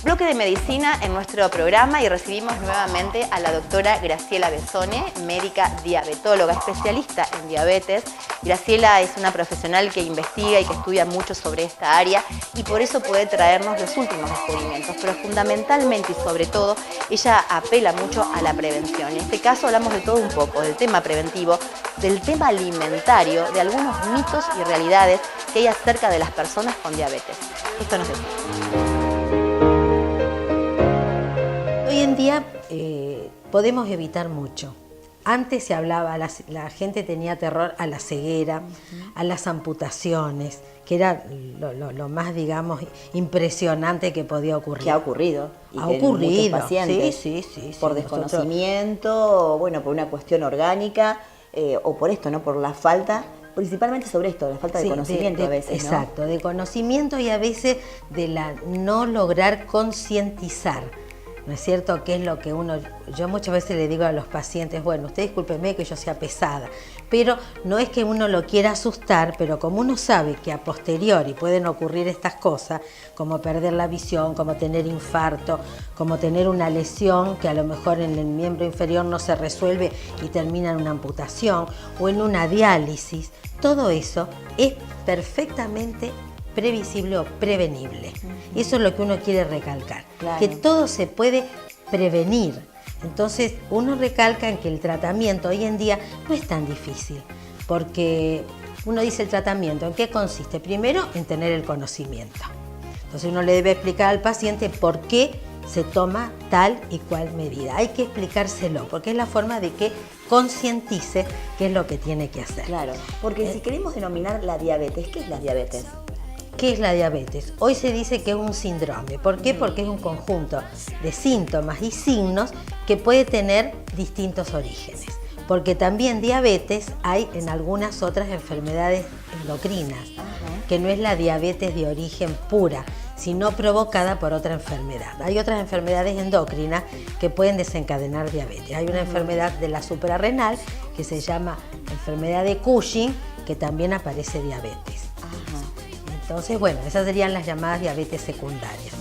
Bloque de medicina en nuestro programa y recibimos nuevamente a la doctora Graciela Besone, médica diabetóloga, especialista en diabetes. Graciela es una profesional que investiga y que estudia mucho sobre esta área y por eso puede traernos los últimos descubrimientos, pero fundamentalmente y sobre todo ella apela mucho a la prevención. En este caso hablamos de todo un poco, del tema preventivo, del tema alimentario, de algunos mitos y realidades que hay acerca de las personas con diabetes. Esto nos decía. Hoy en día podemos evitar mucho. Antes se hablaba, la gente tenía terror a la ceguera, a las amputaciones, que era lo más, digamos, impresionante que podía ocurrir. Que ha ocurrido. Y ha que ocurrido, muchos pacientes, sí. por desconocimiento, bueno, por una cuestión orgánica, o por esto, ¿no? Por la falta, principalmente sobre esto, la falta de conocimiento a veces, ¿no? Exacto, de conocimiento y a veces de la no lograr concientizar. ¿No es cierto? ¿Qué es lo que yo muchas veces le digo a los pacientes, bueno, usted discúlpeme que yo sea pesada, pero no es que uno lo quiera asustar, pero como uno sabe que a posteriori pueden ocurrir estas cosas, como perder la visión, como tener infarto, como tener una lesión que a lo mejor en el miembro inferior no se resuelve y termina en una amputación o en una diálisis, todo eso es perfectamente previsible o prevenible. Y eso es lo que uno quiere recalcar, claro, que todo se puede prevenir. Entonces uno recalca en que el tratamiento hoy en día no es tan difícil, porque uno dice el tratamiento, ¿en qué consiste? Primero, en tener el conocimiento. Entonces uno le debe explicar al paciente por qué se toma tal y cual medida. Hay que explicárselo, porque es la forma de que concientice qué es lo que tiene que hacer. Claro, porque si queremos denominar la diabetes, ¿qué es la diabetes? ¿Qué es la diabetes? Hoy se dice que es un síndrome. ¿Por qué? Porque es un conjunto de síntomas y signos que puede tener distintos orígenes. Porque también diabetes hay en algunas otras enfermedades endocrinas, que no es la diabetes de origen pura, sino provocada por otra enfermedad. Hay otras enfermedades endocrinas que pueden desencadenar diabetes. Hay una enfermedad de la suprarrenal que se llama enfermedad de Cushing, que también aparece diabetes. Entonces, bueno, esas serían las llamadas diabetes secundarias,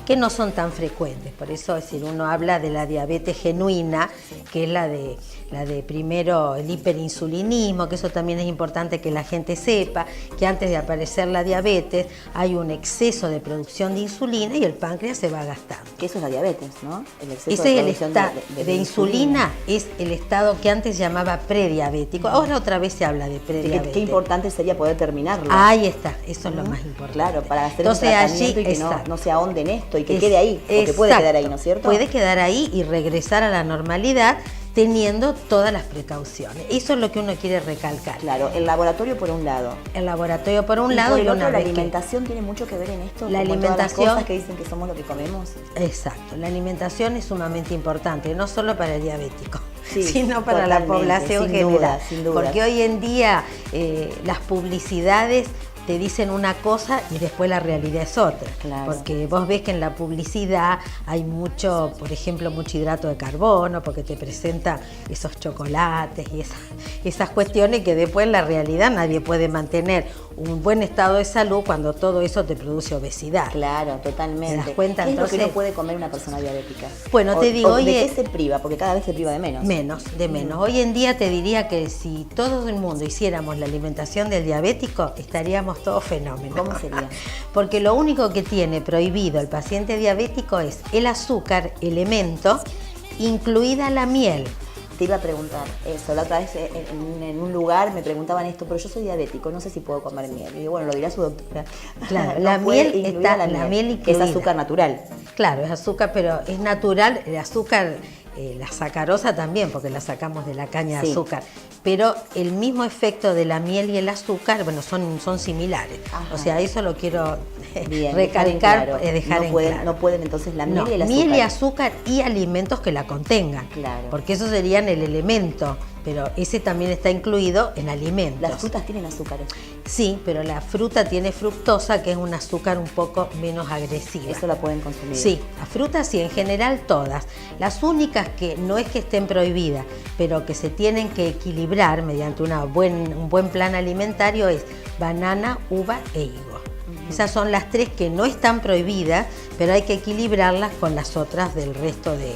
que no son tan frecuentes. Por eso, es decir, uno habla de la diabetes genuina, que es la de primero el hiperinsulinismo, que eso también es importante que la gente sepa, que antes de aparecer la diabetes hay un exceso de producción de insulina y el páncreas se va gastando. Que eso es la diabetes, ¿no? El exceso Ese de es el producción de insulina, es el estado que antes se llamaba prediabético. Ahora otra vez se habla de prediabetes. Qué importante sería poder terminarlo. Ahí está, eso es lo más importante. Claro, para hacer un tratamiento y que no se ahonde en esto y que quede ahí, porque puede quedar ahí, ¿no es cierto? Puede quedar ahí y regresar a la normalidad teniendo todas las precauciones. Eso es lo que uno quiere recalcar. Claro, el laboratorio por un lado. El laboratorio por un lado y por el otro, la alimentación tiene mucho que ver en esto. La alimentación, todas las cosas que dicen que somos lo que comemos. Exacto, la alimentación es sumamente importante, no solo para el diabético, sino para la población general. Sin duda. Porque hoy en día las publicidades te dicen una cosa y después la realidad es otra. Claro. Porque vos ves que en la publicidad hay mucho, por ejemplo, mucho hidrato de carbono, porque te presenta esos chocolates y esas cuestiones que después en la realidad nadie puede mantener un buen estado de salud cuando todo eso te produce obesidad. Claro, totalmente. ¿Te das cuenta? ¿Qué Entonces, es lo que no puede comer una persona diabética? Bueno, te digo, ¿de qué se priva? Porque cada vez se priva de menos. Menos. Hoy en día te diría que si todo el mundo hiciéramos la alimentación del diabético, estaríamos todos fenómenos. ¿Cómo sería? Porque lo único que tiene prohibido el paciente diabético es el azúcar, elemento, incluida la miel. Te iba a preguntar eso, la otra vez en un lugar me preguntaban esto, pero yo soy diabético, no sé si puedo comer miel. Y digo, bueno, lo dirá su doctora. Claro, la miel está, la miel incluida. Es azúcar natural. Claro, es azúcar, pero es natural, el azúcar, la sacarosa también, porque la sacamos de la caña de azúcar. Pero el mismo efecto de la miel y el azúcar, bueno, son similares. Ajá. O sea, eso lo quiero recalcar, dejar en claro. No pueden entonces la miel y el azúcar. Miel y azúcar y alimentos que la contengan. Claro. Porque esos serían el elemento, pero ese también está incluido en alimentos. ¿Las frutas tienen azúcares? Sí, pero la fruta tiene fructosa, que es un azúcar un poco menos agresiva. ¿Eso la pueden consumir? Sí, las frutas sí, en general todas. Las únicas que no es que estén prohibidas, pero que se tienen que equilibrar mediante un buen plan alimentario es banana, uva e higo. Esas son las 3 que no están prohibidas, pero hay que equilibrarlas con las otras del resto de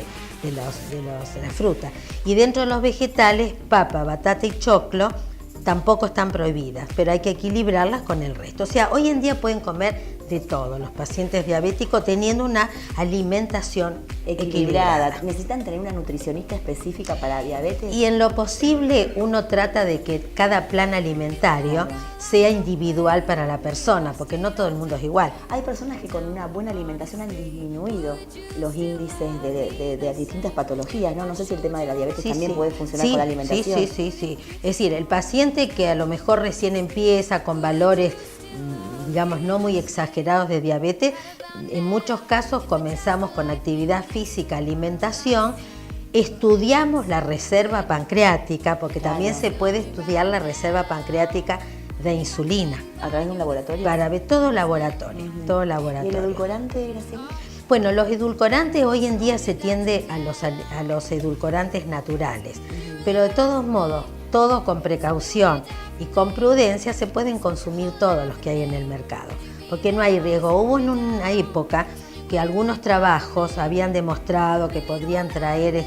la fruta. Y dentro de los vegetales, papa, batata y choclo tampoco están prohibidas, pero hay que equilibrarlas con el resto. O sea, hoy en día pueden comer de todo los pacientes diabéticos teniendo una alimentación equilibrada. ¿Necesitan tener una nutricionista específica para diabetes? Y en lo posible uno trata de que cada plan alimentario sea individual para la persona, porque no todo el mundo es igual. Hay personas que con una buena alimentación han disminuido los índices de distintas patologías, ¿no? No sé si el tema de la diabetes también puede funcionar con la alimentación. Sí. Es decir, el paciente que a lo mejor recién empieza con valores, digamos, no muy exagerados de diabetes, en muchos casos comenzamos con actividad física, alimentación, estudiamos la reserva pancreática, porque también se puede estudiar la reserva pancreática de insulina. ¿A través de un laboratorio? Para ver todo laboratorio, todo laboratorio. ¿Y el edulcorante, Graciela? Bueno, los edulcorantes hoy en día se tiende a los edulcorantes naturales, pero de todos modos, todo con precaución y con prudencia se pueden consumir todos los que hay en el mercado, porque no hay riesgo. Hubo en una época que algunos trabajos habían demostrado que podrían traer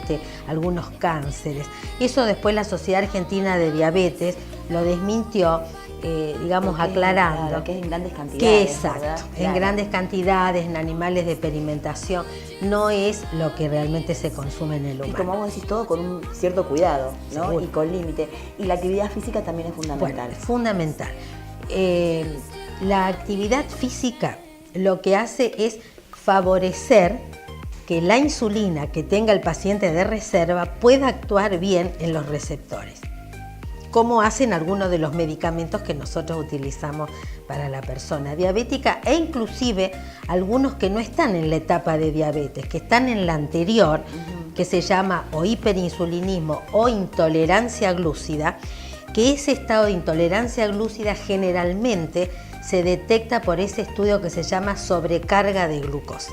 algunos cánceres. Eso después la Sociedad Argentina de Diabetes lo desmintió, digamos, aclarando. Claro, que es en grandes cantidades. Que exacto, ¿verdad? en grandes cantidades, en animales de experimentación, no es lo que realmente se consume en el humano. Y como vos decís, todo con un cierto cuidado, ¿no? Seguro. Y con límite. Y la actividad física también es fundamental. Bueno, es fundamental. La actividad física lo que hace es favorecer que la insulina que tenga el paciente de reserva pueda actuar bien en los receptores, como hacen algunos de los medicamentos que nosotros utilizamos para la persona diabética, e inclusive algunos que no están en la etapa de diabetes, que están en la anterior, que se llama o hiperinsulinismo o intolerancia glúcida, que ese estado de intolerancia glúcida generalmente se detecta por ese estudio que se llama sobrecarga de glucosa,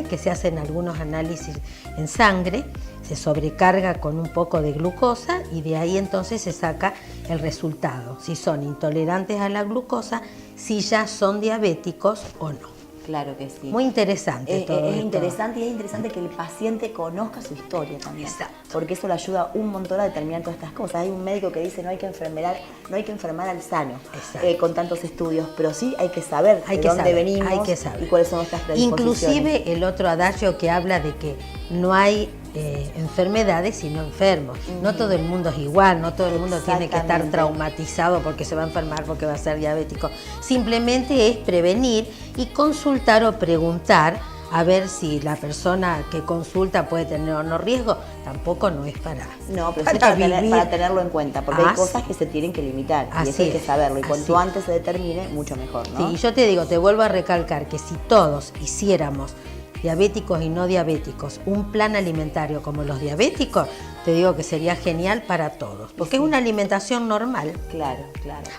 que se hacen algunos análisis en sangre, se sobrecarga con un poco de glucosa y de ahí entonces se saca el resultado, si son intolerantes a la glucosa, si ya son diabéticos o no. Claro que sí. Muy interesante todo esto. Interesante, y es interesante que el paciente conozca su historia también. Exacto. Porque eso le ayuda un montón a determinar todas estas cosas. Hay un médico que dice no hay que enfermar al sano con tantos estudios, pero sí hay que saber de dónde venimos y cuáles son nuestras predisposiciones. Inclusive el otro adagio que habla de que no hay enfermedades sino enfermos. No todo el mundo es igual, no todo el mundo tiene que estar traumatizado porque se va a enfermar, porque va a ser diabético. Simplemente es prevenir y consultar o preguntar a ver si la persona que consulta puede tener o no riesgo. Tampoco no es para para tenerlo en cuenta, porque hay cosas que se tienen que limitar y eso hay que saberlo. Y cuanto antes se determine, mucho mejor, ¿no? Sí, y yo te digo, te vuelvo a recalcar que si todos hiciéramos, diabéticos y no diabéticos, un plan alimentario como los diabéticos, te digo que sería genial para todos, porque es una alimentación normal. Claro.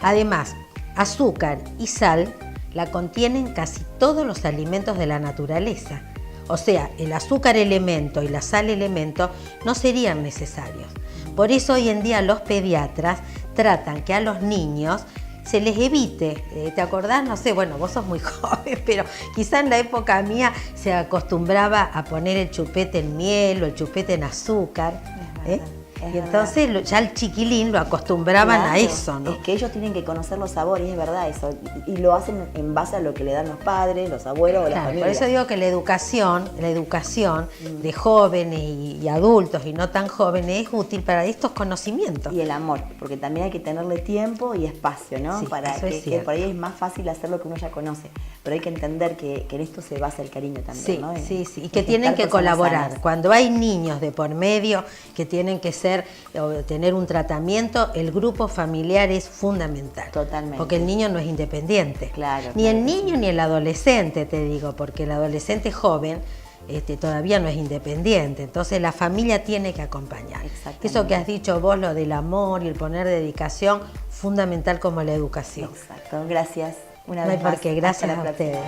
Además, azúcar y sal la contienen casi todos los alimentos de la naturaleza. O sea, el azúcar elemento y la sal elemento no serían necesarios. Por eso hoy en día los pediatras tratan que a los niños se les evite. ¿Te acordás? No sé, bueno, vos sos muy joven, pero quizá en la época mía se acostumbraba a poner el chupete en miel o el chupete en azúcar. Y entonces ya el chiquilín lo acostumbraban a eso, ¿no? Es que ellos tienen que conocer los sabores, es verdad eso, y lo hacen en base a lo que le dan los padres, los abuelos o la familia. Por eso digo que la educación de jóvenes y adultos y no tan jóvenes es útil para estos conocimientos. Y el amor, porque también hay que tenerle tiempo y espacio, ¿no? Sí, para que por ahí es más fácil hacer lo que uno ya conoce, pero hay que entender que en esto se basa el cariño también, ¿no? Sí, y que tienen que colaborar. Sanas. Cuando hay niños de por medio que tienen que tener un tratamiento, el grupo familiar es fundamental. Totalmente. Porque el niño no es independiente. Claro. Ni el niño ni el adolescente, te digo, porque el adolescente joven todavía no es independiente. Entonces la familia tiene que acompañar. Eso que has dicho vos, lo del amor y el poner dedicación, fundamental como la educación. Exacto. Gracias. Una vez más. No hay por qué. Gracias a ustedes.